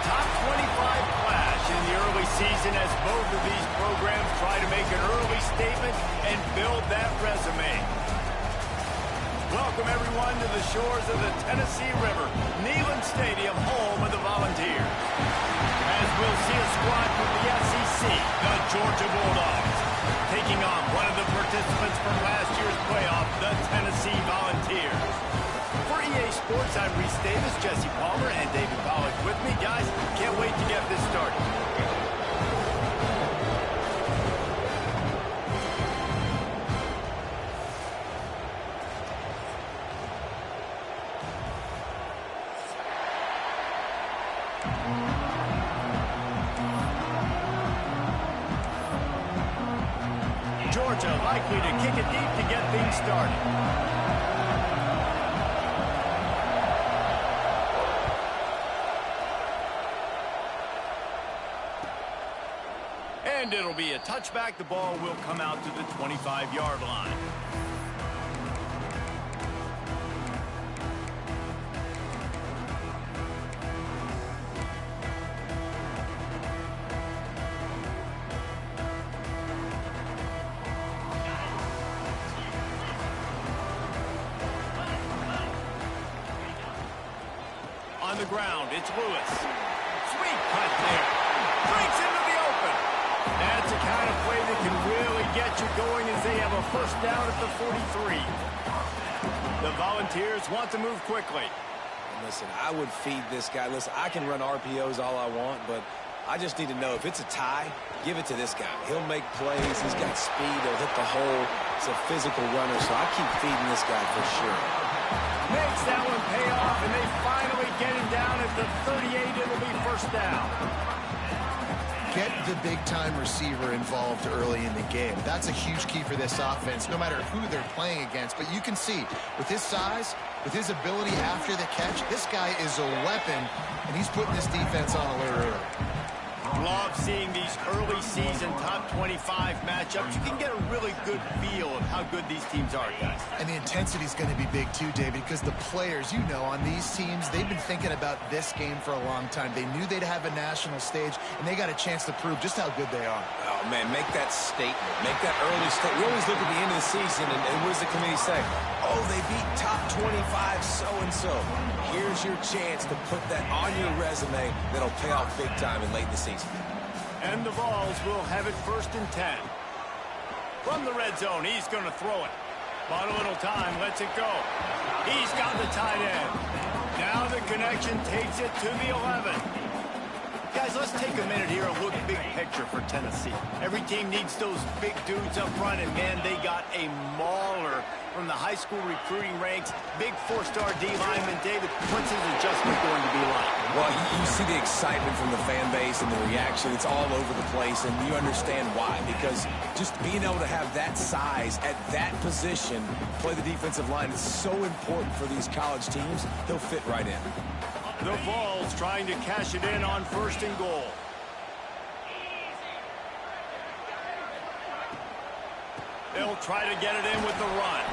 top 25 clash in the early season as both of these programs try to make an early statement and build that resume. Welcome, everyone, to the shores of the Tennessee River, Neyland Stadium, home of the Volunteers. As we'll see a squad from the SEC, the Georgia Bulldogs, taking on one of the participants from last year's playoff, the Tennessee Volunteers. For EA Sports, I'm Reese Davis, Jesse Palmer, and David Pollack with me. Guys, can't wait to get this started. Georgia likely to kick it deep to get things started. And it'll be a touchback. The ball will come out to the 25-yard line. On the ground, it's Lewis. Sweet cut there. Breaks into the open. That's the kind of play that can really get you going as they have a first down at the 43. The Volunteers want to move quickly. Listen, I would feed this guy. Listen, I can run RPOs all I want, but I just need to know if it's a tie, give it to this guy. He'll make plays. He's got speed. He'll hit the hole. He's a physical runner, so I keep feeding this guy for sure. Makes that one pay off, and they finally get him down at the 38. It'll be first down. Get the big-time receiver involved early in the game. That's a huge key for this offense, no matter who they're playing against. But you can see, with his size, with his ability after the catch, this guy is a weapon, and he's putting this defense on alert early. Love seeing these early season top 25 matchups. You can get a really good feel of how good these teams are, guys. And the intensity is going to be big too, David, because the players, you know, on these teams, they've been thinking about this game for a long time. They knew they'd have a national stage, and they got a chance to prove just how good they are. Oh, man, make that statement. Make that early statement. We always look at the end of the season, and what does the committee say? Oh, they beat top 25 so-and-so. Here's your chance to put that on your resume that'll pay off big time in late in the season. And the Vols will have it first and 10. From the red zone, he's going to throw it. Bought a little time, lets it go. He's got the tight end. Now the connection takes it to the 11. Guys, let's take a minute here and look big picture for Tennessee. Every team needs those big dudes up front, and man, they got a mauler from the high school recruiting ranks. Big four-star D lineman. David, what's his adjustment going to be like? Well, you see the excitement from the fan base and the reaction. It's all over the place, and you understand why. Because just being able to have that size at that position, play the defensive line, is so important for these college teams. He'll fit right in. The Vols trying to cash it in on first and goal. They'll try to get it in with the run.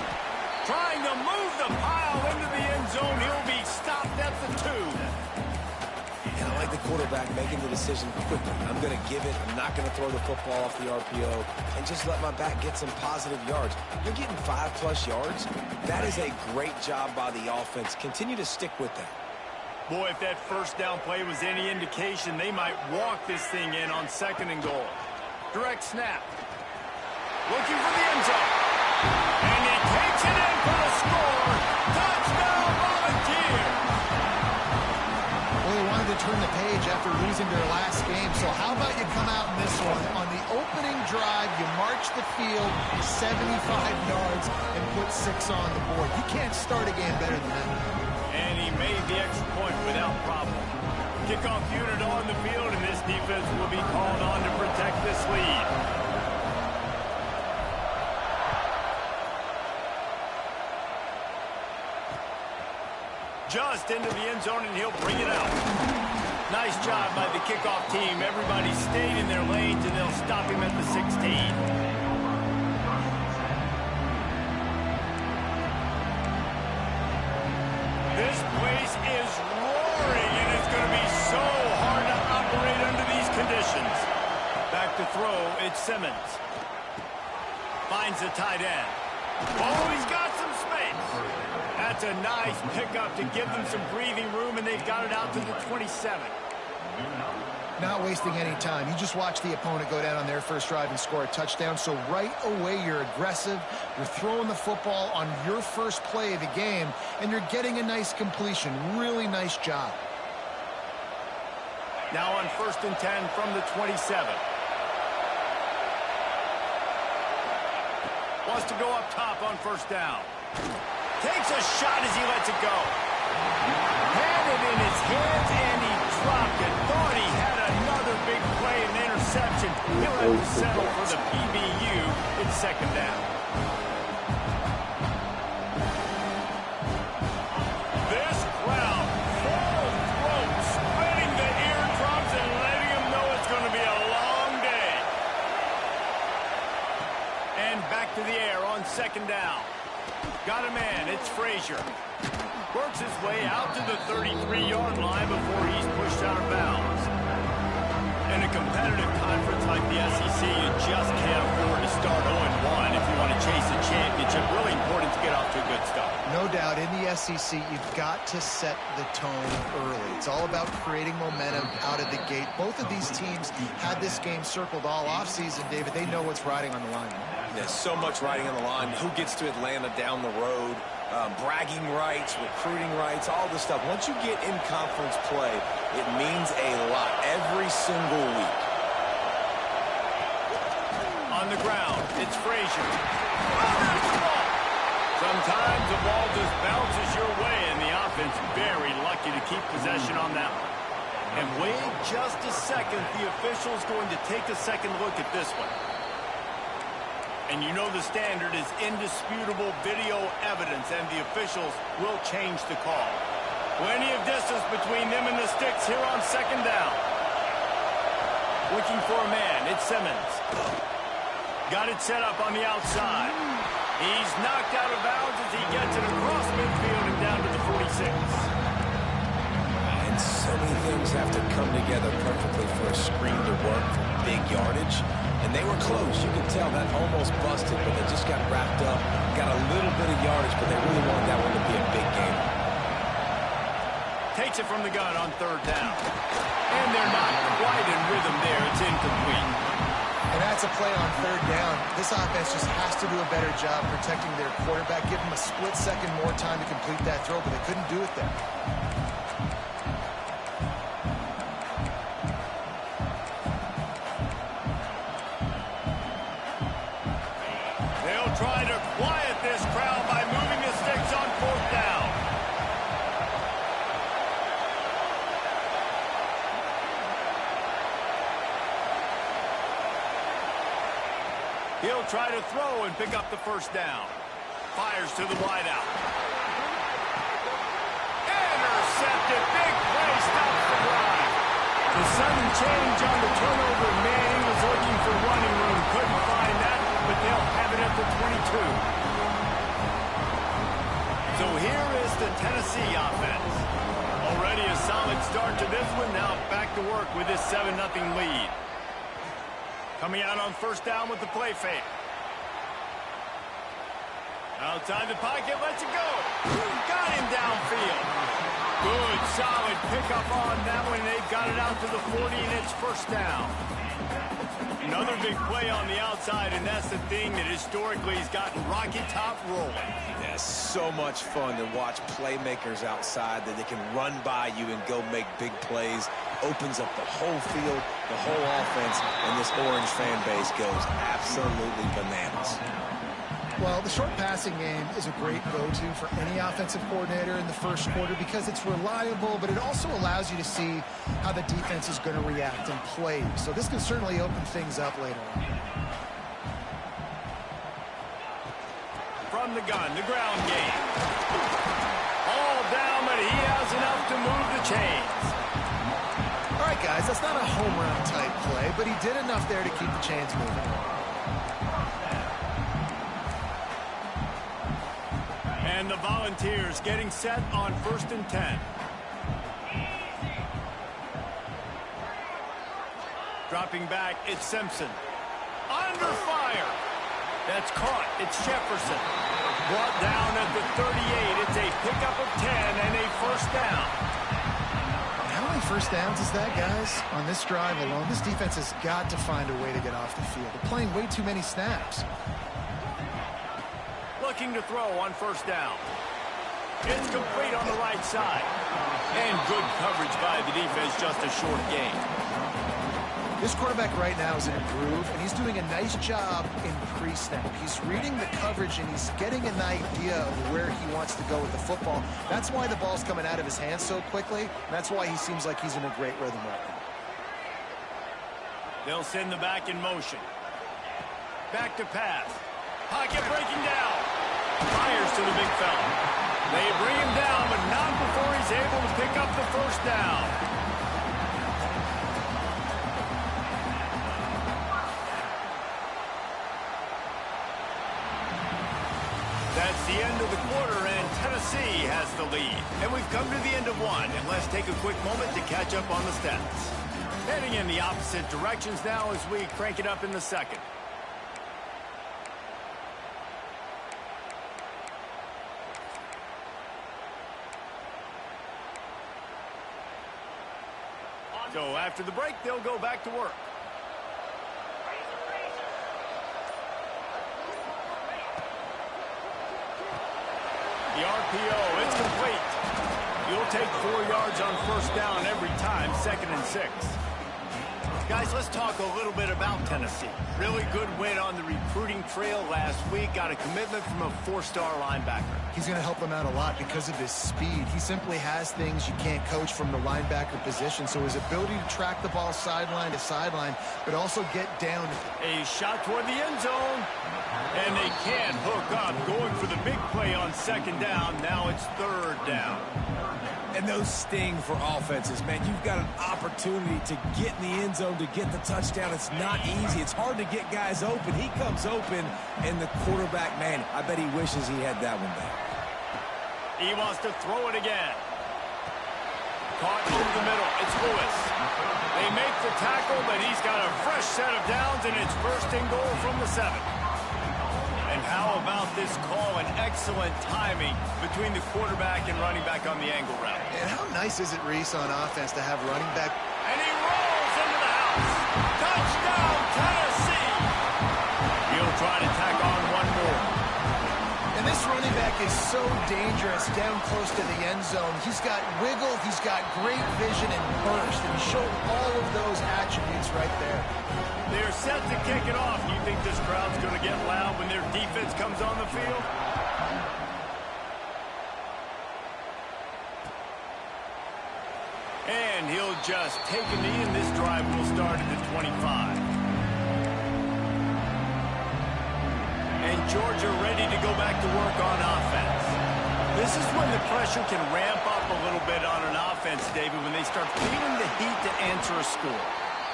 Trying to move the pile into the end zone. He'll be stopped at the 2. And I like the quarterback making the decision quickly. I'm going to give it. I'm not going to throw the football off the RPO and just let my back get some positive yards. You're getting 5+ yards. That is a great job by the offense. Continue to stick with that. Boy, if that first down play was any indication, they might walk this thing in on second and goal. Direct snap. Looking for the end zone. And he takes it in for the score. Touchdown, Volunteers. Well, they wanted to turn the page after losing their last game, so how about you come out in this one? On the opening drive, you march the field 75 yards and put 6 on the board. You can't start a game better than that. And he made the extra point without problem. Kickoff unit on the field, and this defense will be called on to protect this lead. Just into the end zone, and he'll bring it out. Nice job by the kickoff team. Everybody stayed in their lanes, and they'll stop him at the 16. This place is roaring, and it's going to be so hard conditions. Back to throw, it's Simmons. Finds the tight end. Oh, he's got some space. That's a nice pickup to give them some breathing room, and they've got it out to the 27. Not wasting any time. You just watch the opponent go down on their first drive and score a touchdown. So right away, you're aggressive. You're throwing the football on your first play of the game, and you're getting a nice completion. Really nice job. Now on 1st and 10 from the 27. Wants to go up top on 1st down. Takes a shot as he lets it go. Had it in his hands, and he dropped it. Thought he had another big play and interception. He'll have to settle for the PBU. It's 2nd down. This crowd, full throat, spreading the eardrums and letting them know it's going to be a long day. And back to the air on 2nd down. Got a man, it's Frazier. Works his way out to the 33-yard line before he's pushed out of bounds. In a competitive conference like the SEC, you just can't afford to start 0-1 if you want to chase a championship. Really important to get off to a good start. No doubt, in the SEC, you've got to set the tone early. It's all about creating momentum out of the gate. Both of these teams had this game circled all offseason, David. They know what's riding on the line. There's so much riding on the line. Who gets to Atlanta down the road? Bragging rights, recruiting rights, all this stuff. Once you get in conference play, it means a lot every single week. On the ground, it's Frazier. Sometimes the ball just bounces your way, and the offense very lucky to keep possession on that one. And wait just a second, the official's going to take a second look at this one. And you know the standard is indisputable video evidence, and the officials will change the call. Plenty of distance between them and the sticks here on 2nd down. Looking for a man, it's Simmons. Got it set up on the outside. He's knocked out of bounds as he gets it across midfield and down to the 46. And so many things have to come together perfectly for a screen to work for big yardage. And they were close. You can tell that almost busted, but they just got wrapped up. Got a little bit of yardage, but they really wanted that one to be a big game. Takes it from the gun on 3rd down. And they're not quite in rhythm there. It's incomplete. And that's a play on 3rd down. This offense just has to do a better job protecting their quarterback. Give them a split second more time to complete that throw, but they couldn't do it there. Try to quiet this crowd by moving the sticks on 4th down. He'll try to throw and pick up the 1st down. Fires to the wideout. Intercepted. Big play. Stops the drive. The sudden change on the turnover. Man, he was looking for running room. Couldn't find that, but they'll have it at the 22. So here is the Tennessee offense. Already a solid start to this one. Now back to work with this 7-0 lead. Coming out on 1st down with the play fake. Outside the pocket, lets it go. Got him downfield. Good, solid pickup on that one. They've got it out to the 40, and it's 1st down. Another big play on the outside, and that's the thing that historically has gotten Rocky Top rolling. Yeah, so much fun to watch playmakers outside that they can run by you and go make big plays. Opens up the whole field, the whole offense, and this Orange fan base goes absolutely bananas. Well, the short passing game is a great go-to for any offensive coordinator in the first quarter because it's reliable, but it also allows you to see how the defense is going to react and play. So this can certainly open things up later on. From the gun, the ground game. All down, but he has enough to move the chains. All right, guys, that's not a home run type play, but he did enough there to keep the chains moving. And the Volunteers getting set on 1st and 10. Dropping back, it's Simpson. Under fire. That's caught. It's Jefferson. Brought down at the 38. It's a pickup of 10 and a first down. How many first downs is that, guys? On this drive alone, this defense has got to find a way to get off the field. They're playing way too many snaps. Looking to throw on first down. It's complete on the right side. And good coverage by the defense, just a short gain. This quarterback right now is in a groove, and he's doing a nice job in pre-snap. He's reading the coverage, and he's getting an idea of where he wants to go with the football. That's why the ball's coming out of his hands so quickly, and that's why he seems like he's in a great rhythm right now. They'll send the back in motion. Back to pass. Pocket breaking down. Fires to the big fella. They bring him down, but not before he's able to pick up the first down. That's the end of the quarter, and Tennessee has the lead. And we've come to the end of one, and let's take a quick moment to catch up on the stats. Heading in the opposite directions now as we crank it up in the second. So after the break, they'll go back to work. The RPO, it's complete. You'll take 4 yards on first down every time, 2nd and 6. Guys, let's talk a little bit about Tennessee. Really good win on the recruiting trail last week. Got a commitment from a 4-star linebacker. He's going to help them out a lot because of his speed. He simply has things you can't coach from the linebacker position. So his ability to track the ball sideline to sideline, but also get down. A shot toward the end zone. And they can't hook up. Going for the big play on 2nd down. Now it's 3rd down. And those sting for offenses, man. You've got an opportunity to get in the end zone, to get the touchdown. It's not easy. It's hard to get guys open. He comes open, and the quarterback, man, I bet he wishes he had that one back. He wants to throw it again. Caught through the middle. It's Lewis. They make the tackle, but he's got a fresh set of downs, and it's 1st and goal from the 7. And how about this call and excellent timing between the quarterback and running back on the angle route. And how nice is it, Reese, on offense to have running back? And he rolls into the house. Touchdown, Tennessee. He'll try to tack on one more. And this running back is so dangerous down close to the end zone. He's got wiggle, he's got great vision and burst, and he showed all of those attributes right there. They're set to kick it off. You think this crowd's going to get loud when their defense comes on the field? And he'll just take a knee, and this drive will start at the 25. And Georgia ready to go back to work on offense. This is when the pressure can ramp up a little bit on an offense, David, when they start feeling the heat to answer a score.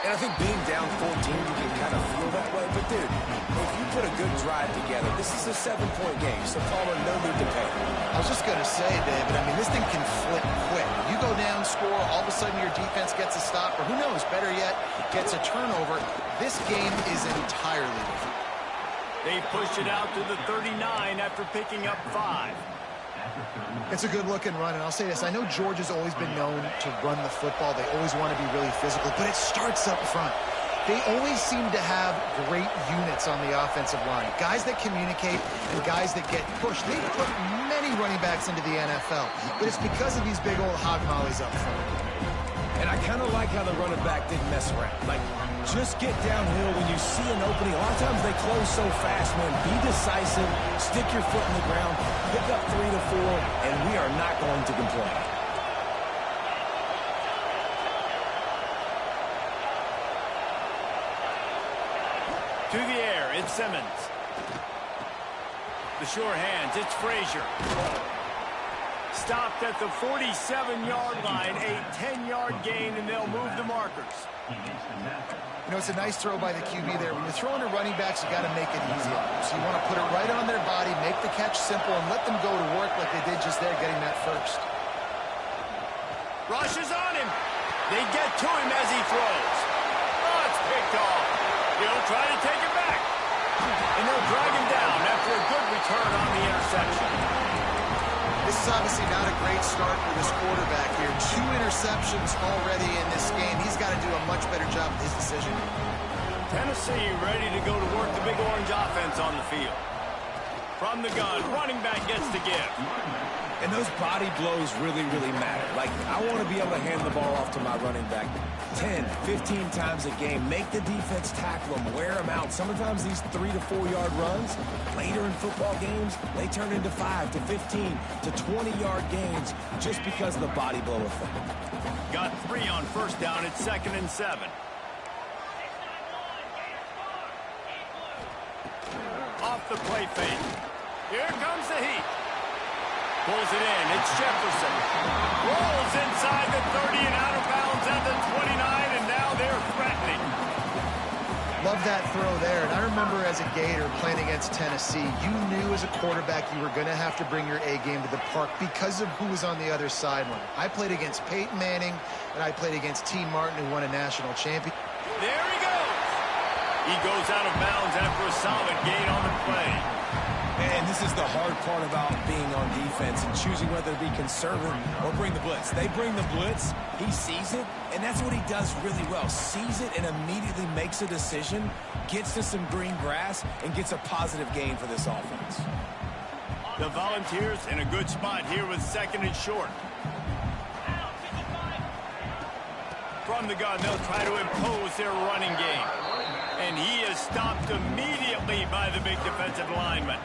And I think being down 14, you can kind of feel that way. But, dude, if you put a good drive together, this is a 7-point game, so Palmer, no need to panic. I was just going to say, David, I mean, this thing can flip quick. You go down, score, all of a sudden your defense gets a stop, or who knows, better yet, gets a turnover. This game is entirely different. They pushed it out to the 39 after picking up 5. It's a good-looking run, and I'll say this. I know Georgia's always been known to run the football. They always want to be really physical, but it starts up front. They always seem to have great units on the offensive line, guys that communicate and guys that get pushed. They've put many running backs into the NFL, but it's because of these big old hog mollies up front. And I kind of like how the running back didn't mess around. Like, just get downhill when you see an opening. A lot of times they close so fast, man. Be decisive, stick your foot in the ground, pick up 3 to 4, and we are not going to complain. To the air, it's Simmons. The sure hands, it's Frazier. Stopped at the 47-yard line, a 10-yard gain, and they'll move the markers. You know, it's a nice throw by the QB there. When you're throwing to running backs, you got to make it easy. So you want to put it right on their body, make the catch simple, and let them go to work like they did just there, getting that first. Rush is on him. They get to him as he throws. Oh, it's picked He'll try to take it back. And they'll drag him down after a good return on the interception. This is obviously not a great start for this quarterback here. 2 interceptions already in this game. He's got to do a much better job with his decision. Tennessee ready to go to work the big orange offense on the field. From the gun, running back gets the give. And those body blows really, really matter. Like, I want to be able to hand the ball off to my running back 10, 15 times a game. Make the defense tackle them, wear them out. Sometimes these 3 to 4 yard runs, later in football games, they turn into 5 to 15 to 20 yard gains just because of the body blow effect. Got 3 on first down at 2nd and 7. Off the play fake. Here comes the heat. Pulls it in. It's Jefferson. Rolls inside the 30 and out of bounds at the 29, and now they're threatening. Love that throw there. And I remember as a Gator playing against Tennessee, you knew as a quarterback you were going to have to bring your A game to the park because of who was on the other sideline. I played against Peyton Manning, and I played against T. Martin, who won a national championship. There he goes. He goes out of bounds after a solid gain on the play. And this is the hard part about being on defense and choosing whether to be conservative or bring the blitz. They bring the blitz, he sees it, and that's what he does really well. Sees it and immediately makes a decision, gets to some green grass, and gets a positive gain for this offense. The Volunteers in a good spot here with 2nd and short. From the gun, they'll try to impose their running game. And he is stopped immediately by the big defensive lineman.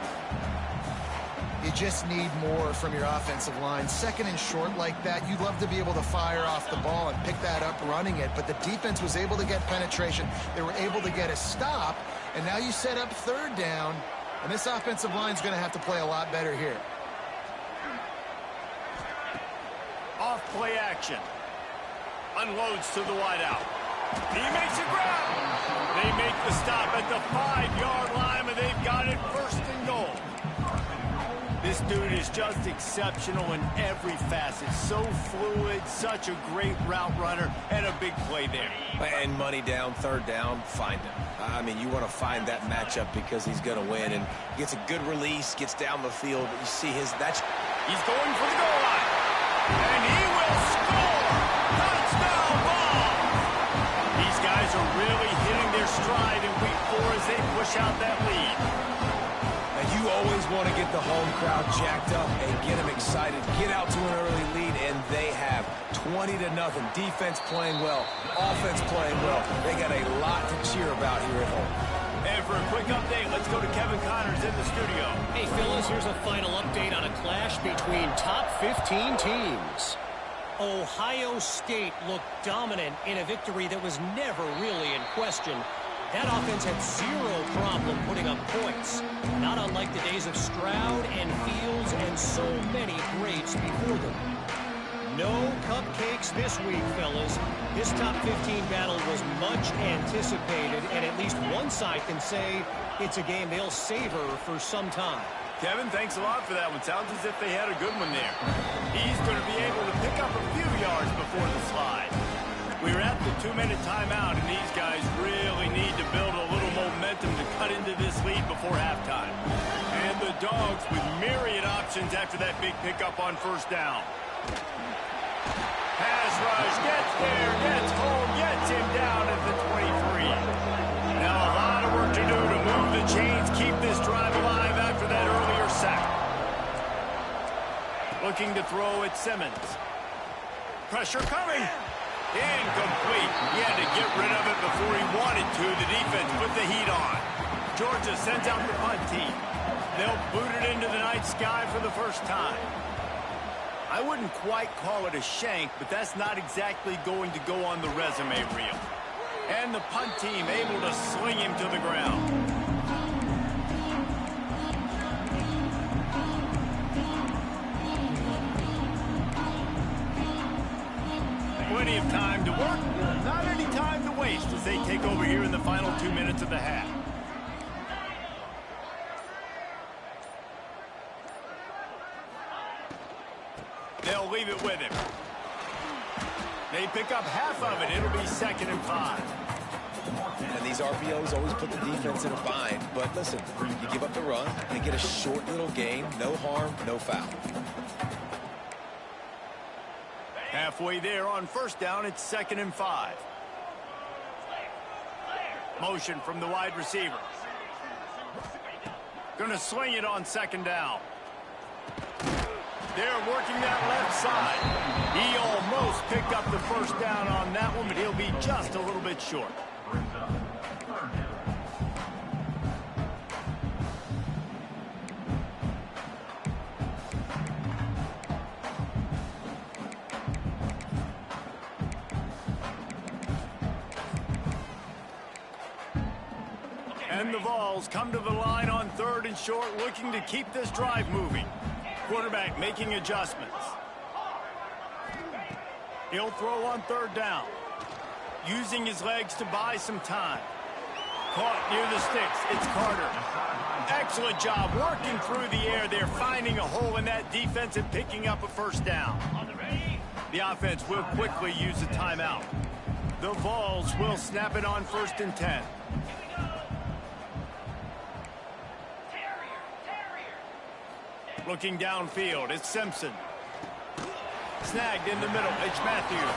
You just need more from your offensive line. 2nd and short like that, you'd love to be able to fire off the ball and pick that up running it. But the defense was able to get penetration. They were able to get a stop. And now you set up 3rd down. And this offensive line is going to have to play a lot better here. Off play action. Unloads to the wideout. He makes a grab. They make the stop at the 5-yard line, and they've got it 1st and goal. This dude is just exceptional in every facet. So fluid, such a great route runner, and a big play there. And money down, 3rd down, find him. I mean, you want to find that matchup because he's going to win, and gets a good release, gets down the field. You see he's going for the goal line, and he will score. Touchdown ball. These guys are really hitting their stride in week 4 as they push out that lead. And you always want to get the home crowd jacked up and get them excited. Get out to an early lead, and they have 20-0. Defense playing well, offense playing well. They got a lot to cheer about here at home. And for a quick update, let's go to Kevin Connors in the studio. Hey, fellas, here's a final update on a clash between top 15 teams. Ohio State looked dominant in a victory that was never really in question. That offense had 0 problem putting up points, not unlike the days of Stroud and Fields and so many greats before them. No cupcakes this week, fellas. This top 15 battle was much anticipated, and at least one side can say it's a game they'll savor for some time. Kevin, thanks a lot for that one. Sounds as if they had a good one there. He's going to be able to pick up a few yards before the slide. We're at the 2-minute timeout, and these guys really need to build a little momentum to cut into this lead before halftime. And the Dogs with myriad options after that big pickup on 1st down. Pass rush, gets there, gets home, gets him down at the 23. Now a lot of work to do to move the chains, keep this drive alive after that earlier sack. Looking to throw at Simmons. Pressure coming. Incomplete. He had to get rid of it before he wanted to. The defense put the heat on. Georgia sends out the punt team. They'll boot it into the night sky for the first time. I wouldn't quite call it a shank, but that's not exactly going to go on the resume reel. And the punt team able to sling him to the ground. Plenty of time to work, not any time to waste as they take over here in the final 2 minutes of the half. They'll leave it with him. They pick up half of it. It'll be 2nd and 5. And these RPOs always put the defense in a bind. But listen, you give up the run and get a short little gain. No harm, no foul. Halfway there on first down, it's 2nd and 5. Motion from the wide receiver. Gonna swing it on 2nd down. They're working that left side. He almost picked up the first down on that one, but he'll be just a little bit short. And the Vols come to the line on 3rd and short, looking to keep this drive moving. Quarterback making adjustments. He'll throw on 3rd down. Using his legs to buy some time. Caught near the sticks. It's Carter. Excellent job working through the air there, finding a hole in that defense and picking up a first down. The offense will quickly use a timeout. The Vols will snap it on 1st and 10. Looking downfield, it's Simpson. Snagged in the middle, it's Matthews.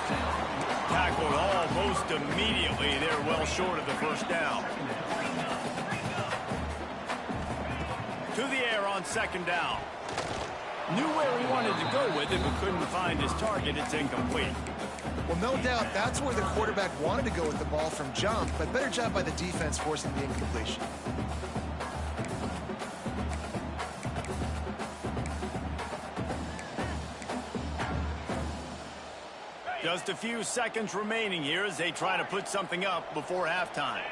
Tackled almost immediately. They're well short of the first down. To the air on 2nd down. Knew where he wanted to go with it, but couldn't find his target. It's incomplete. Well, no doubt that's where the quarterback wanted to go with the ball from jump, but better job by the defense forcing the incompletion. Just a few seconds remaining here as they try to put something up before halftime.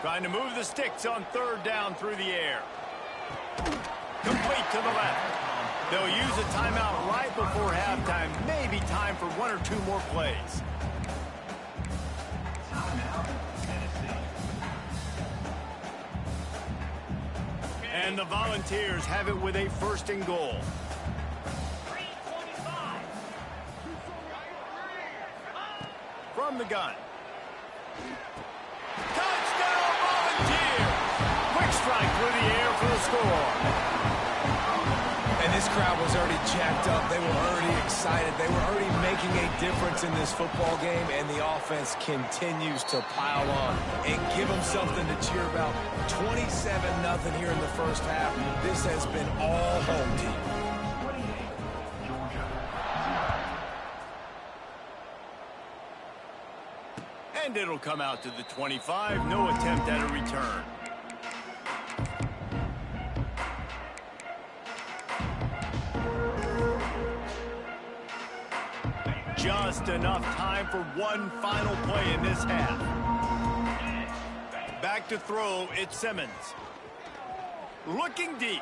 Trying to move the sticks on 3rd down through the air. Complete to the left. They'll use a timeout right before halftime. Maybe time for 1 or 2 more plays. And the Volunteers have it with a 1st and goal. From the gun. Touchdown, Volunteers! Quick strike through the air for the score. And this crowd was already jacked up. They were already excited. They were already making a difference in this football game, and the offense continues to pile on and give them something to cheer about. 27-0 here in the first half. This has been all home team. And it'll come out to the 25. No attempt at a return. Just enough time for one final play in this half. Back to throw, it's Simmons. Looking deep.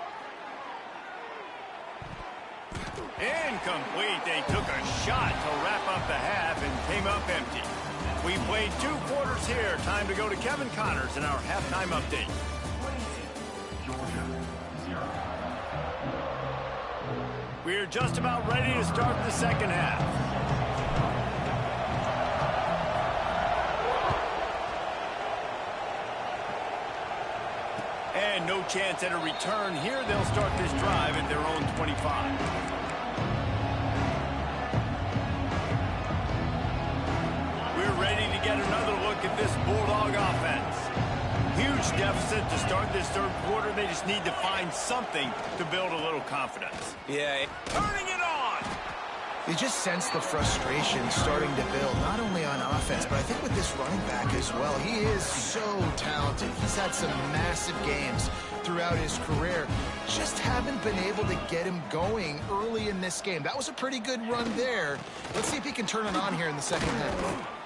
Incomplete. They took a shot to wrap up the half and came up empty. We played 2 quarters here. Time to go to Kevin Connors in our halftime update. We're just about ready to start the second half. And no chance at a return here. They'll start this drive at their own 25. We're ready to get another look at this Bulldog offense. Huge deficit to start this third quarter. They just need to find something to build a little confidence. Yeah. Turning it on. You just sense the frustration starting to build, not only on offense, but I think with this running back as well. He is so talented. He's had some massive games throughout his career. Just haven't been able to get him going early in this game. That was a pretty good run there. Let's see if he can turn it on here in the second half.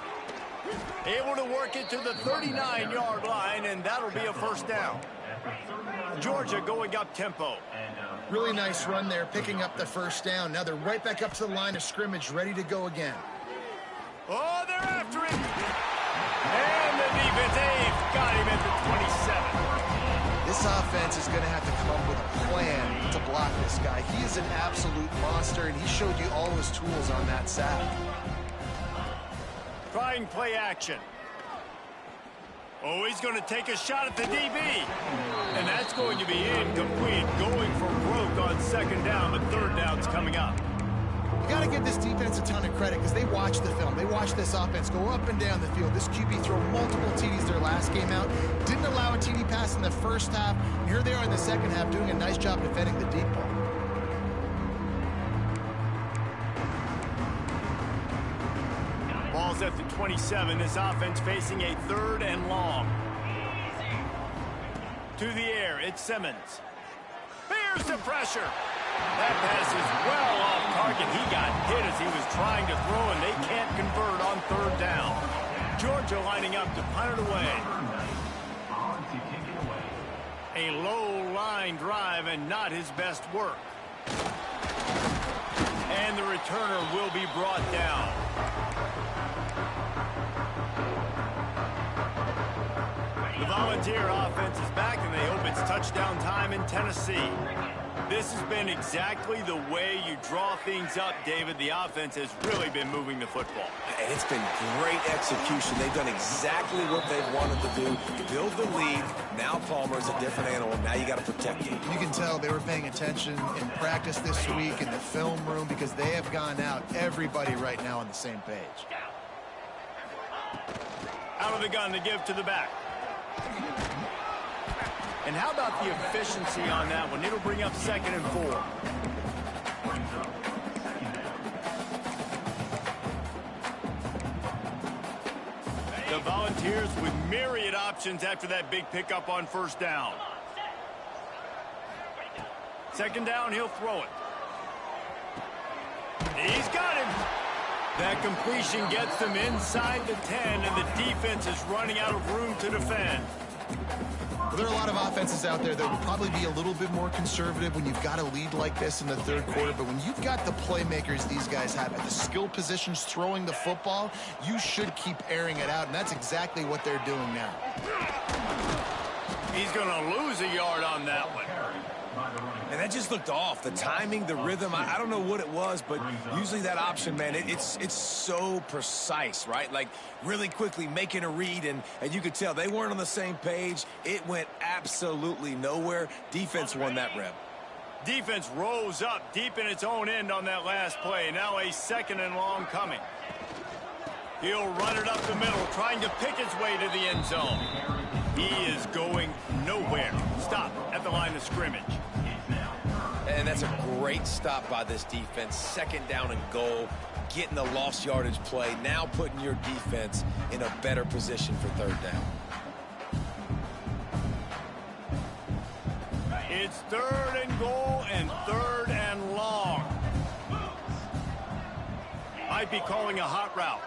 Able to work it to the 39-yard line, and that'll be a first down. Georgia going up tempo. Really nice run there, picking up the first down. Now they're right back up to the line of scrimmage, ready to go again. Oh, they're after him. And the defense, they've got him at the 27. This This offense is going to have to come up with a plan to block this guy. He is an absolute monster, and he showed you all his tools on that sack. Trying play action. Oh, he's going to take a shot at the DB. And that's going to be incomplete. Going for broke on second down, but third down's coming up. You got to give this defense a ton of credit because they watched the film. They watched this offense go up and down the field. This QB throw multiple TDs their last game out. Didn't allow a TD pass in the first half. And here they are in the second half doing a nice job defending the deep ball. Ball's at the 27. This offense facing a third and long. To the air, it's Simmons. Bears the pressure. That pass is well off target. He got hit as he was trying to throw, and they can't convert on third down. Georgia lining up to punt it away. A low line drive and not his best work. And the returner will be brought down. The Volunteer offense is back, and they hope it's touchdown time in Tennessee. This has been exactly the way you draw things up, David. The offense has really been moving the football. And it's been great execution. They've done exactly what they've wanted to do. Build the lead. Now Palmer's a different animal. Now you got to protect him. You can tell they were paying attention in practice this week in the film room because they have gone out, everybody right now on the same page. Out of the gun to give to the back. And how about the efficiency on that one? It'll bring up 2nd and 4. The Volunteers with myriad options after that big pickup on first down. Second down, he'll throw it. He's got him. That completion gets them inside the 10, and the defense is running out of room to defend. Well, there are a lot of offenses out there that would probably be a little bit more conservative when you've got a lead like this in the third quarter. But when you've got the playmakers these guys have at the skill positions throwing the football, you should keep airing it out. And that's exactly what they're doing now. He's going to lose a yard on that one. And that just looked off. The timing, the rhythm, I don't know what it was, but usually that option, man, it's so precise, right? Like really quickly making a read, and you could tell they weren't on the same page. It went absolutely nowhere. Defense won that rep. Defense rose up deep in its own end on that last play. Now a 2nd and long coming. He'll run it up the middle, trying to pick his way to the end zone. He is going nowhere. Stop at the line of scrimmage. And that's a great stop by this defense. 2nd down and goal, getting the lost yardage play, now putting your defense in a better position for third down. It's 3rd and goal and 3rd and long. Might be calling a hot route.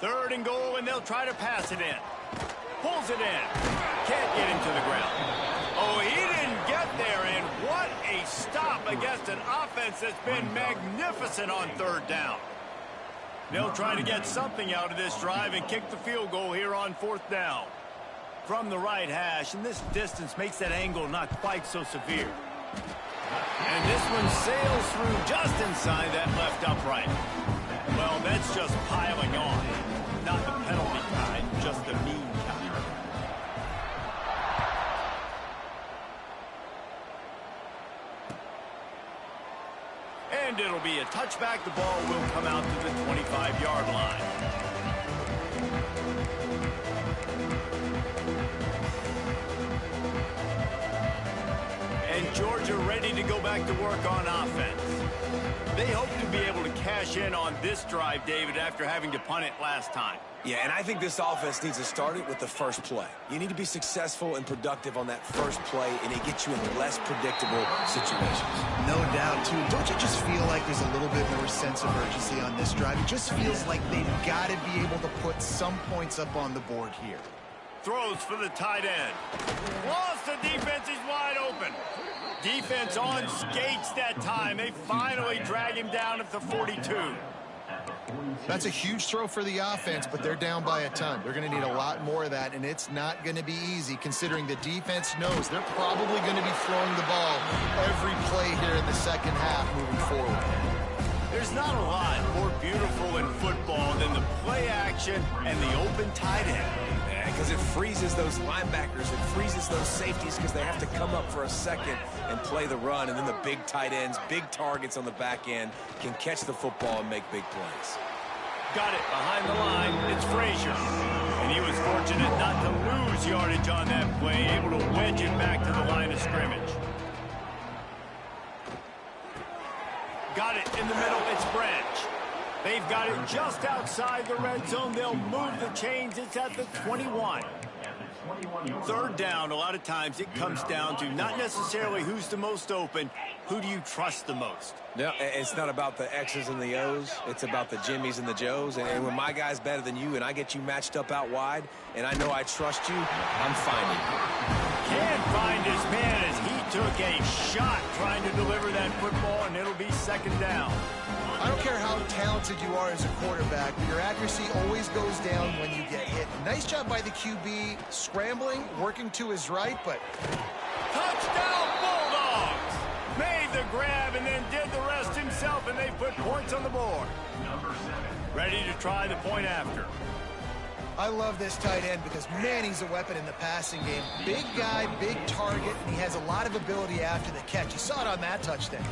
Third and goal, and they'll try to pass it in. Pulls it in. Can't get him to the ground. Oh, he didn't get there, and what a stop against an offense that's been magnificent on third down. They'll try to get something out of this drive and kick the field goal here on 4th down. From the right hash, and this distance makes that angle not quite so severe. And this one sails through just inside that left upright. Well, that's just piling on. Not the penalty kind, just the mean kind. And it'll be a touchback. The ball will come out to the 25-yard line. And Georgia ready to go back to work on offense. They hope to be able to cash in on this drive, David, after having to punt it last time. Yeah, and I think this offense needs to start it with the first play. You need to be successful and productive on that first play, and it gets you in less predictable situations. No doubt, too. Don't you just feel like there's a little bit more sense of urgency on this drive? It just feels like they've got to be able to put some points up on the board here. Throws for the tight end. Lost the defense. He's wide open. Defense on skates that time. They finally drag him down at the 42. That's a huge throw for the offense, but they're down by a ton. They're going to need a lot more of that, and it's not going to be easy considering the defense knows they're probably going to be throwing the ball every play here in the second half moving forward. There's not a lot more beautiful in football than the play action and the open tight end. Because it freezes those linebackers, it freezes those safeties because they have to come up for a second and play the run, and then the big tight ends, big targets on the back end can catch the football and make big plays. Got it behind the line. It's Frazier. And he was fortunate not to lose yardage on that play, able to wedge it back to the line of scrimmage. Got it in the middle. It's Branch. They've got it just outside the red zone. They'll move the chains. It's at the 21. Third down, a lot of times it comes down to not necessarily who's the most open, who do you trust the most? No, it's not about the X's and the O's. It's about the Jimmys and the Joes. And when my guy's better than you and I get you matched up out wide and I know I trust you, I'm finding you. Can't find his man as he took a shot trying to deliver that football, and it'll be second down. I don't care how talented you are as a quarterback, but your accuracy always goes down when you get hit. Nice job by the QB scrambling, working to his right, but... Touchdown, Bulldogs! Made the grab and then did the rest himself, and they put points on the board. Ready to try the point after. I love this tight end because, man, he's a weapon in the passing game. Big guy, big target, and he has a lot of ability after the catch. You saw it on that touchdown.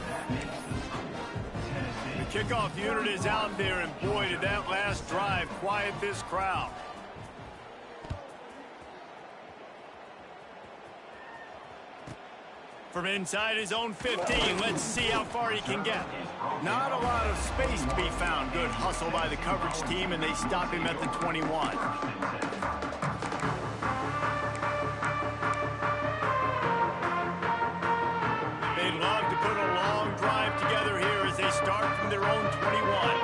The kickoff unit is out there, and boy, did that last drive quiet this crowd. From inside his own 15, let's see how far he can get. Not a lot of space to be found. Good hustle by the coverage team, and they stop him at the 21. They'd love to put a long drive together here as they start from their own 21.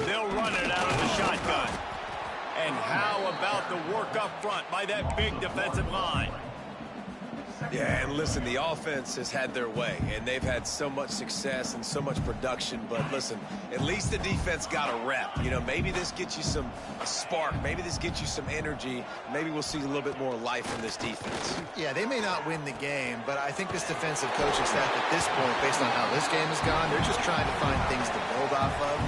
They'll run it out of the shotgun. And how about the work up front by that big defensive line? Yeah, and listen, the offense has had their way, and they've had so much success and so much production. But listen, at least the defense got a rep. You know, maybe this gets you a spark. Maybe this gets you some energy. Maybe we'll see a little bit more life in this defense. Yeah, they may not win the game, but I think this defensive coaching staff at this point, based on how this game has gone, they're just trying to find things to build off of.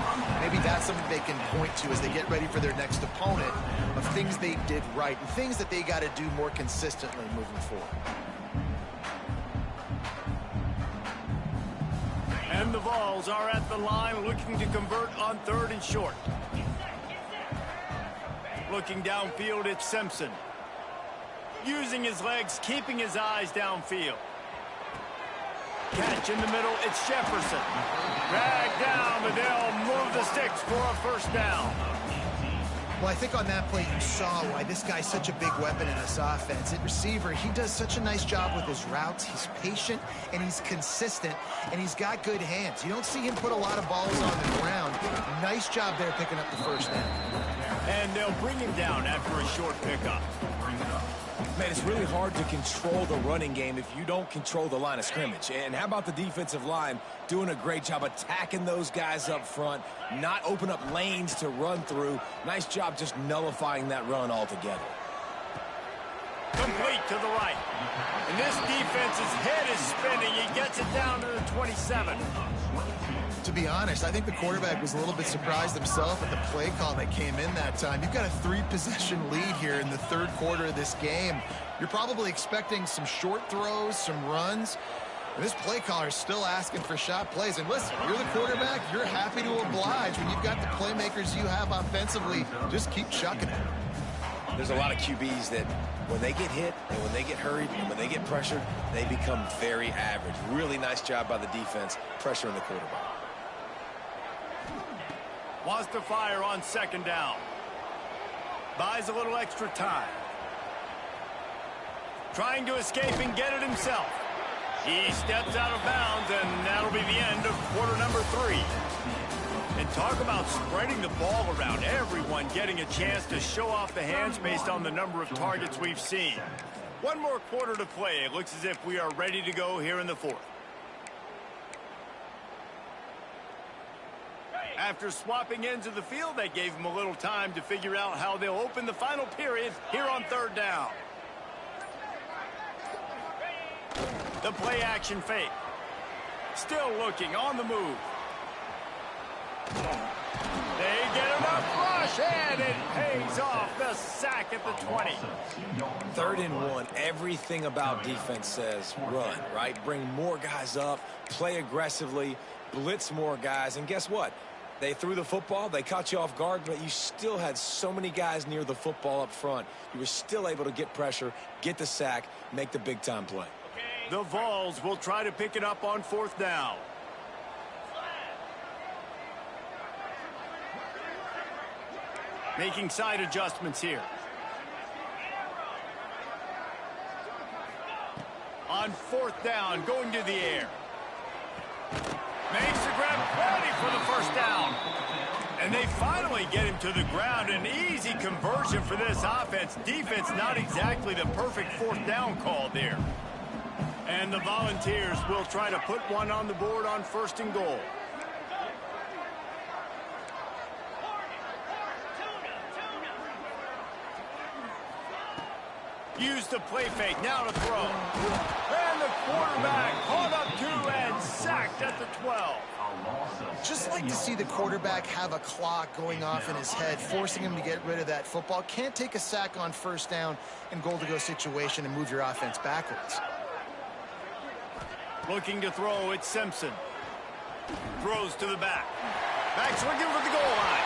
Maybe that's something they can point to as they get ready for their next opponent of things they did right and things that they got to do more consistently moving forward. And the Vols are at the line looking to convert on 3rd and short. Looking downfield, it's Simpson. Using his legs, keeping his eyes downfield. Catch in the middle, it's Jefferson. Dragged down, but they'll move the sticks for a first down. Well, I think on that play you saw why this guy's such a big weapon in this offense. At receiver, he does such a nice job with his routes. He's patient, and he's consistent, and he's got good hands. You don't see him put a lot of balls on the ground. Nice job there picking up the first down. And they'll bring him down after a short pickup. Man, it's really hard to control the running game if you don't control the line of scrimmage. And how about the defensive line doing a great job attacking those guys up front, not open up lanes to run through. Nice job just nullifying that run altogether. Complete to the right. And this defense's head is spinning. He gets it down to the 27. To be honest, I think the quarterback was a little bit surprised himself at the play call that came in that time. You've got a 3-possession lead here in the third quarter of this game. You're probably expecting some short throws, some runs. And this play caller is still asking for shot plays. And listen, you're the quarterback. You're happy to oblige when you've got the playmakers you have offensively. Just keep chucking it. There's a lot of QBs that when they get hit and when they get hurried and when they get pressured, they become very average. Really nice job by the defense pressuring the quarterback. Wants to fire on 2nd down. Buys a little extra time. Trying to escape and get it himself. He steps out of bounds, and that'll be the end of quarter number 3. And talk about spreading the ball around. Everyone getting a chance to show off the hands based on the number of targets we've seen. One more quarter to play. It looks as if we are ready to go here in the 4th. After swapping ends of the field, they gave him a little time to figure out how they'll open the final period here on third down. The play action fake. Still looking on the move. They get enough rush, and it pays off. The sack at the 20. 3rd and 1, everything about defense says run, right? Bring more guys up, play aggressively, blitz more guys, and guess what? They threw the football, they caught you off guard, but you still had so many guys near the football up front. You were still able to get pressure, get the sack, make the big-time play. The Vols will try to pick it up on 4th down. Making side adjustments here. On 4th down, going to the air. Makes the grab, ready for the first down. And they finally get him to the ground. An easy conversion for this offense. Defense not exactly the perfect 4th down call there. And the Volunteers will try to put one on the board on 1st and goal. Use the play fake, now to throw. And the quarterback caught up 2 and sacked at the 12. Just like to see the quarterback have a clock going off in his head, forcing him to get rid of that football. Can't take a sack on 1st down and goal-to-go situation and move your offense backwards. Looking to throw, it's Simpson. Throws to the back. Back swinging for the goal line.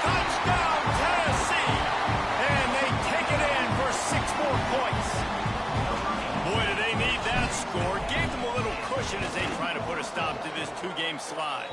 Touchdown, Tennessee! And they take it in for 6 more points. Boy, do they need that score. Gave them a little cushion as they try to put a stop to this 2-game slide.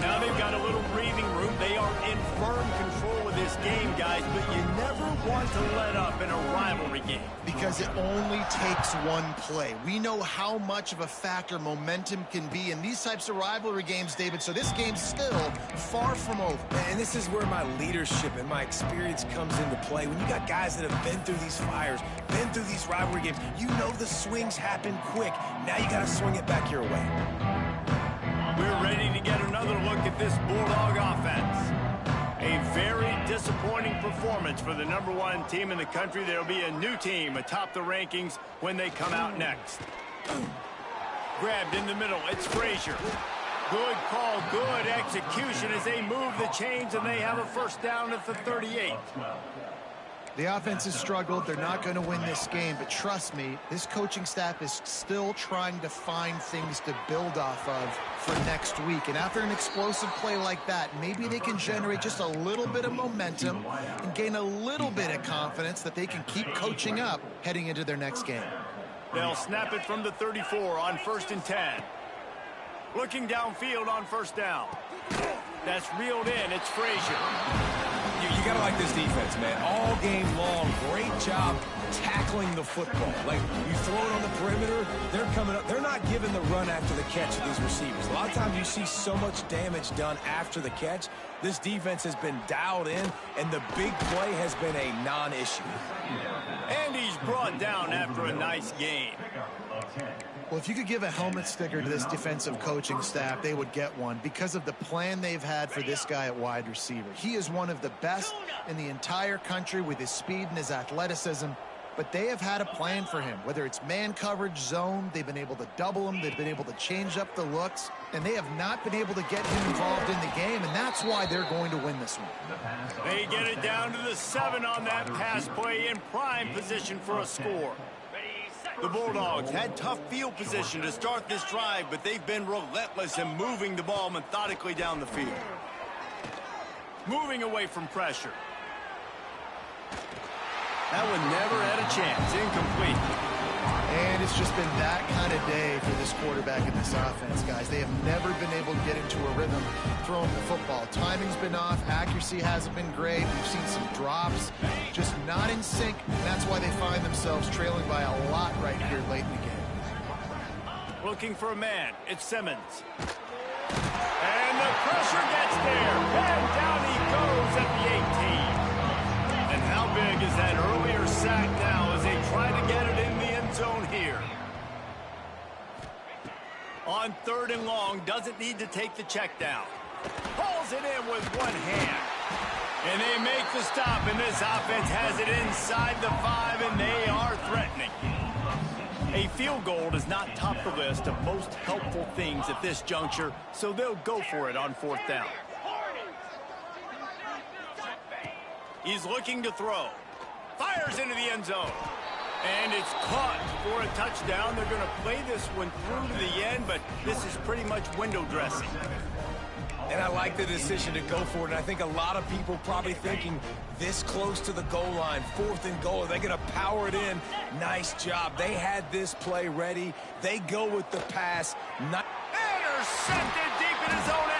Now they've got a little breathing room. They are in firm control of this game, guys, but you never want to let up in a rivalry game. Because it only takes one play. We know how much of a factor momentum can be in these types of rivalry games, David, so this game's still far from over. And this is where my leadership and my experience comes into play. When you got guys that have been through these fires, been through these rivalry games, you know the swings happen quick. Now you got to swing it back your way. We're ready to get another look at this Bulldog offense. A very disappointing performance for the #1 team in the country. There'll be a new team atop the rankings when they come out next. Grabbed in the middle, it's Frazier. Good call, good execution as they move the chains, and they have a 1st down at the 38. The offense has struggled. They're not going to win this game, but trust me, this coaching staff is still trying to find things to build off of for next week. And after an explosive play like that, maybe they can generate just a little bit of momentum and gain a little bit of confidence that they can keep coaching up heading into their next game. They'll snap it from the 34 on 1st and 10. Looking downfield on 1st down. That's reeled in. It's Frazier. You got to like this defense, man. All game long, great job tackling the football. Like, you throw it on the perimeter, they're coming up. They're not giving the run after the catch to these receivers. A lot of times you see so much damage done after the catch. This defense has been dialed in, and the big play has been a non-issue. And he's brought down after a nice gain. Well, if you could give a helmet sticker to this defensive coaching staff, they would get one because of the plan they've had for this guy at wide receiver. He is one of the best in the entire country with his speed and his athleticism, but they have had a plan for him. Whether it's man coverage, zone, they've been able to double him, they've been able to change up the looks, and they have not been able to get him involved in the game, and that's why they're going to win this one. They get it down to the 7 on that pass play in prime position for a score. The Bulldogs had tough field position to start this drive, but they've been relentless in moving the ball methodically down the field. Moving away from pressure. That one never had a chance. Incomplete. And it's just been that kind of day for this quarterback and this offense, guys. They have never been able to get into a rhythm throwing the football. Timing's been off. Accuracy hasn't been great. We've seen some drops. Just not in sync. And that's why they find themselves trailing by a lot right here late in the game. Looking for a man. It's Simmons. And the pressure gets there. And down he goes at the 18. And how big is that earlier sack now as they try to get it in the end zone here? On 3rd and long, doesn't need to take the check down. Pulls it in with one hand. And they make the stop, and this offense has it inside the 5, and they are threatening. A field goal does not top the list of most helpful things at this juncture, so they'll go for it on 4th down. He's looking to throw. Fires into the end zone. And it's caught for a touchdown. They're going to play this one through to the end, but this is pretty much window dressing. And I like the decision to go for it. And I think a lot of people probably thinking this close to the goal line, 4th and goal, are they going to power it in? Nice job. They had this play ready. They go with the pass. Intercepted deep in his own end.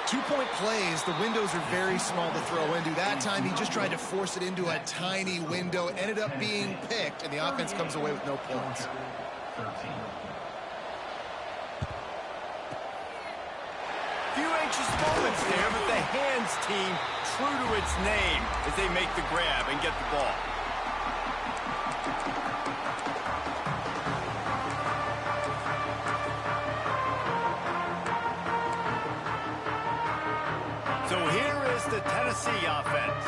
2-point plays, the windows are very small to throw into. That time, he just tried to force it into a tiny window, ended up being picked, and the offense comes away with no points. Few anxious moments there, but the hands team true to its name as they make the grab and get the ball. So here is the Tennessee offense.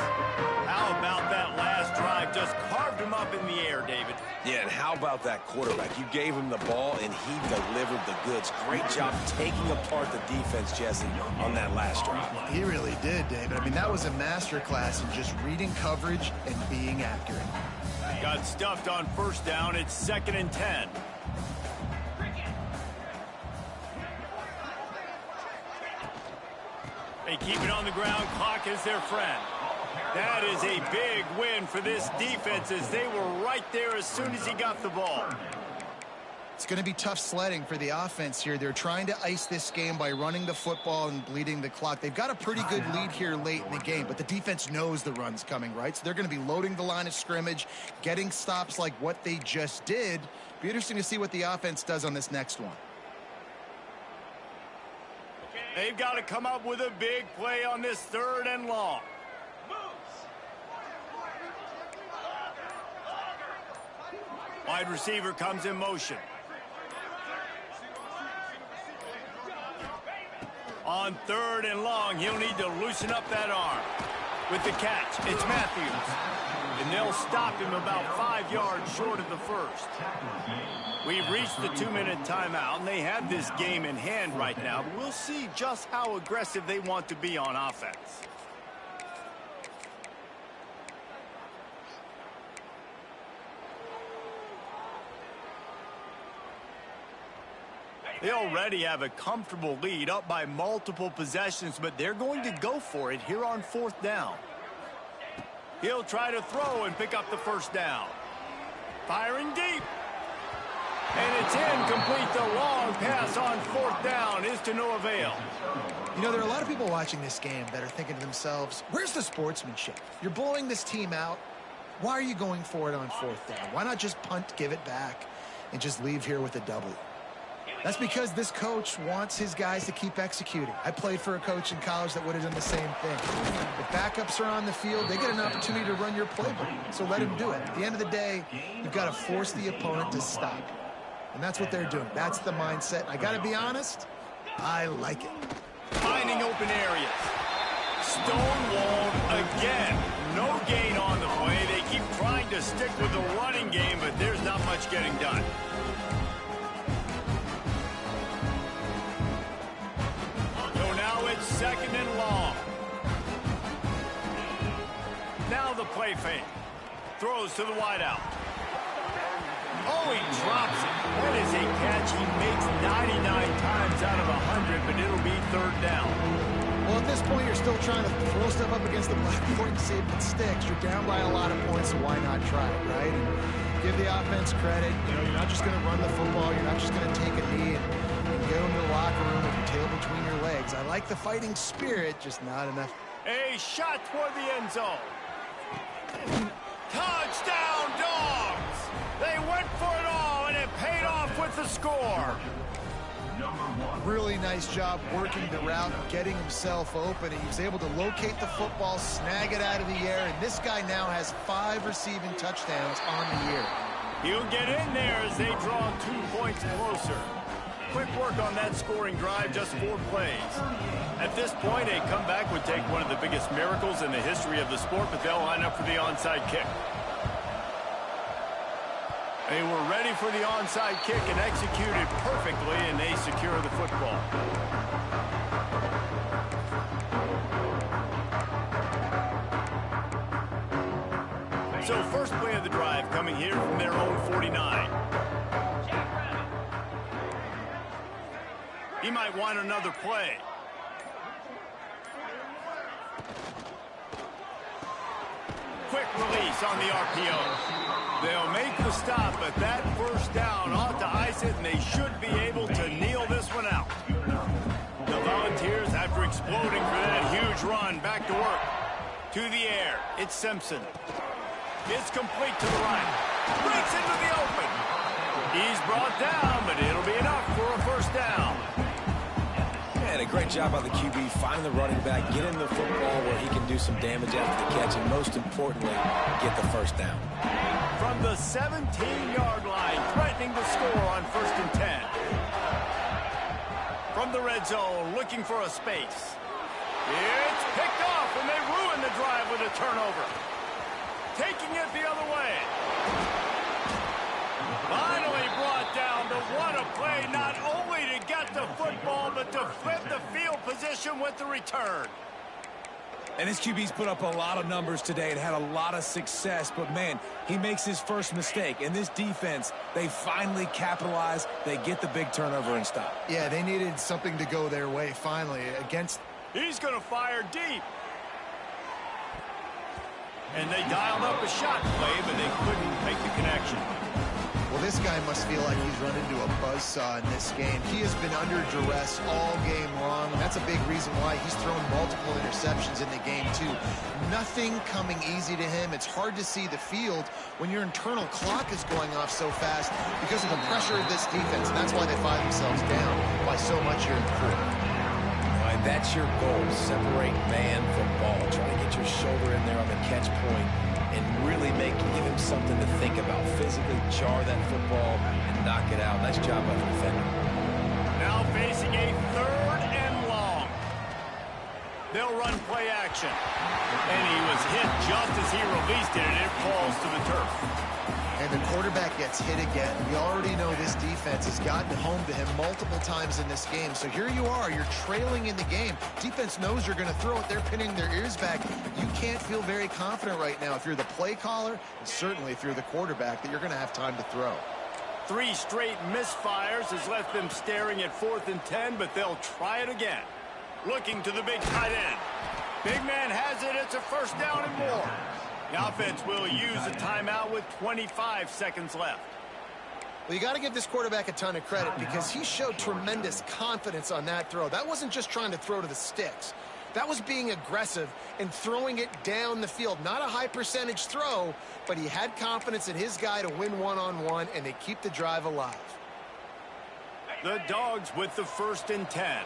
How about that last drive? Just carved him up in the air, David. Yeah, and how about that quarterback? You gave him the ball, and he delivered the goods. Great job taking apart the defense, Jesse, on that last drive. He really did, David. I mean, that was a masterclass in just reading coverage and being accurate. Got stuffed on 1st down. It's 2nd and 10. They keep it on the ground. Clock is their friend. That is a big win for this defense as they were right there as soon as he got the ball. It's going to be tough sledding for the offense here. They're trying to ice this game by running the football and bleeding the clock. They've got a pretty good lead here late in the game, but the defense knows the run's coming, right? So they're going to be loading the line of scrimmage, getting stops like what they just did. Be interesting to see what the offense does on this next one. They've got to come up with a big play on this 3rd and long. Wide receiver comes in motion. On 3rd and long, he'll need to loosen up that arm. With the catch, it's Matthews. And they'll stop him about 5 yards short of the 1st. We've reached the 2-minute timeout, and they have this game in hand right now. But we'll see just how aggressive they want to be on offense. They already have a comfortable lead, up by multiple possessions, but they're going to go for it here on 4th down. He'll try to throw and pick up the 1st down. Firing deep. And it's incomplete. The long pass on 4th down is to no avail. You know, there are a lot of people watching this game that are thinking to themselves, where's the sportsmanship? You're blowing this team out. Why are you going for it on 4th down? Why not just punt, give it back, and just leave here with a W? That's because this coach wants his guys to keep executing. I played for a coach in college that would have done the same thing. If backups are on the field, they get an opportunity to run your playbook, so let him do it. At the end of the day, you've got to force the opponent to stop. And that's what they're doing. That's the mindset. I got to be honest, I like it. Finding open areas. Stonewalled again. No gain on the play. They keep trying to stick with the running game, but there's not much getting done. So now it's 2nd and long. Now the play fake. Throws to the wideout. Oh, he drops it. That is a catch he makes 99 times out of 100, but it'll be 3rd down. Well, at this point, you're still trying to throw stuff up against the blackboard and see if it sticks. You're down by a lot of points, so why not try it, right? And give the offense credit. You know, you're not just going to run the football. You're not just going to take a knee and go into the locker room with your tail between your legs. I like the fighting spirit, just not enough. A shot toward the end zone. Touchdown, Dogs! They went for it all, and it paid off with the score. Really nice job working the route, getting himself open. He was able to locate the football, snag it out of the air, and this guy now has 5 receiving touchdowns on the year. He'll get in there as they draw 2 points closer. Quick work on that scoring drive, just 4 plays. At this point, a comeback would take one of the biggest miracles in the history of the sport, but they'll line up for the onside kick. They were ready for the onside kick and executed perfectly, and they secure the football. So first play of the drive coming here from their own 49. He might want another play. Quick release on the RPO. They'll make the stop, but that first down ought to ice it, and they should be able to kneel this one out. The Volunteers, after exploding for that huge run, back to work. To the air, it's Simpson. It's complete to the right. Breaks into the open. He's brought down, but it'll be enough for a first down. And a great job by the QB, find the running back, get him the football where he can do some damage after the catch, and most importantly, get the first down. From the 17-yard line, threatening to score on 1st and 10. From the red zone, looking for a space. It's picked off, and they ruin the drive with a turnover. Taking it the other way. Finally brought down, but what a play, not only to get the football, but to flip the field position with the return. And his QB's put up a lot of numbers today and had a lot of success, but man, he makes his first mistake. And this defense, they finally capitalize, they get the big turnover and stop. Yeah, they needed something to go their way finally against. He's going to fire deep. And they dialed up a shot play, but they couldn't make the connection. Well, this guy must feel like he's run into a buzzsaw in this game. He has been under duress all game long, and that's a big reason why he's thrown multiple interceptions in the game, too. Nothing coming easy to him. It's hard to see the field when your internal clock is going off so fast because of the pressure of this defense, and that's why they find themselves down by so much here in the quarter. And that's your goal, separate man from ball. Try to get your shoulder in there on the catch point and really give him something to think about. Physically jar that football and knock it out. Nice job by the defender. Now facing a 3rd and long. They'll run play action. And he was hit just as he released it, and it falls to the turf. And the quarterback gets hit again. We already know this defense has gotten home to him multiple times in this game. So here you are, you're trailing in the game. Defense knows you're going to throw it. They're pinning their ears back. You can't feel very confident right now if you're the play caller, and certainly if you're the quarterback, that you're going to have time to throw. 3 straight misfires has left them staring at 4th and 10, but they'll try it again. Looking to the big tight end. Big man has it. It's a first down and more. The offense will use a timeout with 25 seconds left. Well, you got to give this quarterback a ton of credit because he showed tremendous confidence on that throw. That wasn't just trying to throw to the sticks. That was being aggressive and throwing it down the field. Not a high percentage throw, but he had confidence in his guy to win one-on-one, and they keep the drive alive. The Dogs with the 1st and 10.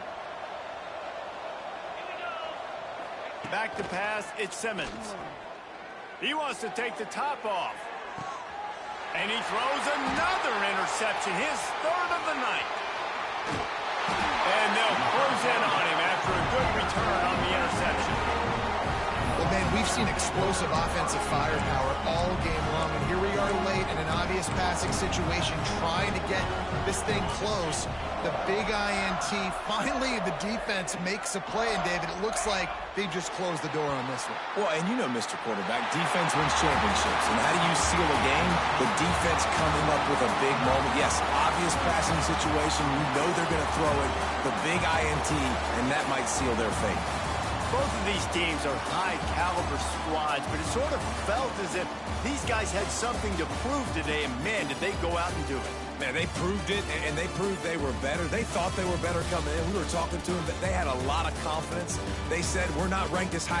Back to pass, it's Simmons. He wants to take the top off. And he throws another interception, his 3rd of the night. And they'll close in on him after a good return on the interception. Well, man, we've seen explosive offensive firepower all game long, and here we are late in an obvious passing situation trying to get this thing close. The big INT, finally the defense makes a play, and David, it looks like they just closed the door on this one. Well, and you know, Mr. Quarterback, defense wins championships. And how do you seal a game? The defense coming up with a big moment. Yes, obvious passing situation. You know they're going to throw it. The big INT, and that might seal their fate. Both of these teams are high-caliber squads, but it sort of felt as if these guys had something to prove today, and man, did they go out and do it. Man, they proved it, and they proved they were better. They thought they were better coming in. We were talking to them, but they had a lot of confidence. They said, we're not ranked as high as